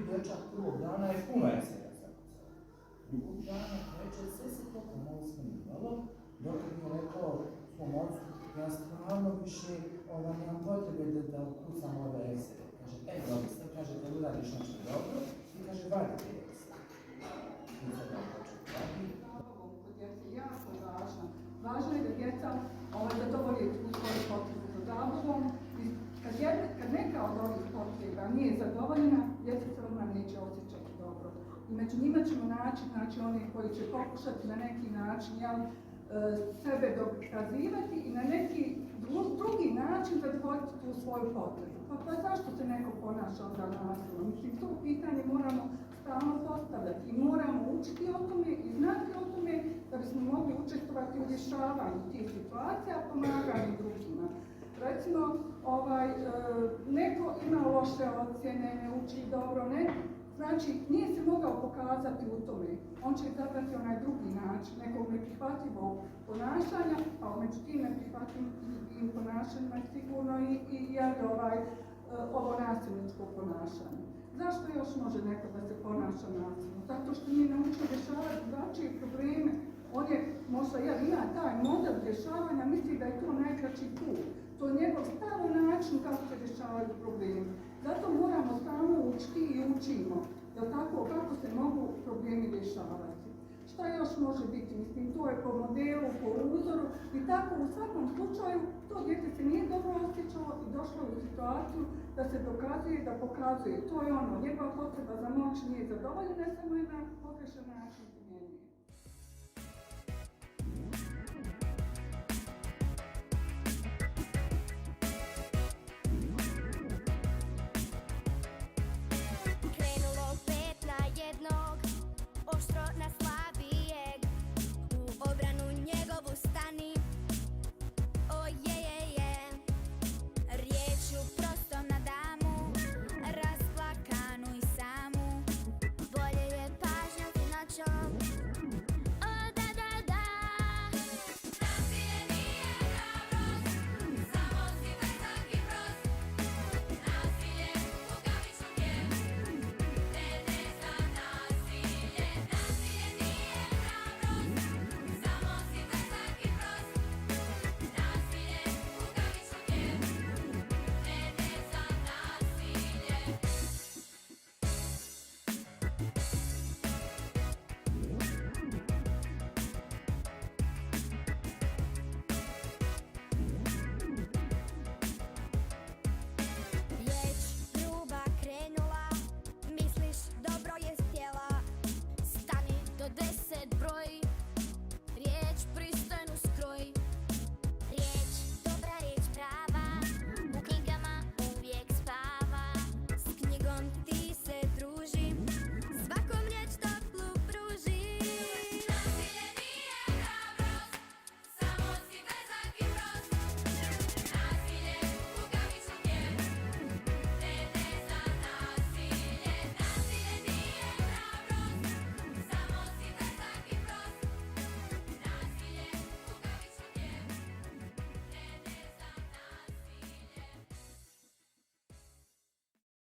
dječak prvog dana je puno eseja zakucao. Drugog dana, treće, sve se to pomalo smanjivalo, dok mi je rekao svom ocu, ja stvarno više nemam potrebe da kucam ove eseje. Kaže, dobro ste, kaže, kad uradiš nešto dobro, i kaže, vadi te eseje. I sad ja počeo raditi. Kod djece je jako važno. Važno je da djeca zadovolje tu svoju potrebu za zabavom. Kad neka od ovih potreba nije zadovoljena, djeca se odmah neće osjećati dobro. I među njima ćemo naći, znači oni koji će pokušati na neki način sebe dokazivati i na neki drugi način zadovoljiti tu svoju potrebu. Pa zašto se neko ponaša onda nasilno? Mislim, to pitanje moramo stalno postavljati i moramo učiti o tome i znati o tome da bismo mogli učestvovati u rješavanju tih situacija, pomaganju drugima. Recimo, neko ima loše ocjene, ne uči dobro, znači nije se mogao pokazati u tome. On će izabrati onaj drugi način, nekog neprihvatljivog ponašanja, a među tim neprihvatljivim ponašanjima je sigurno i ovo nasilničko ponašanje. Zašto još može neko da se ponaša nasilno? Zato što nije naučio rješavati drugačije probleme. On je možda ima taj model rješavanja, misli da je to najkraći put. To je njegov stavan način kako se rješavaju problemi. Zato moramo stalno učiti i učimo, kako se mogu problemi rješavati. Šta još može biti? Mislim, to je po modelu, po uzoru i tako u svakom slučaju to dijete se nije dobro osjećalo i došlo u situaciju da se dokazuje, da pokazuje. To je njegova potreba za moć nije zadovoljena, samo je na pogrešan način.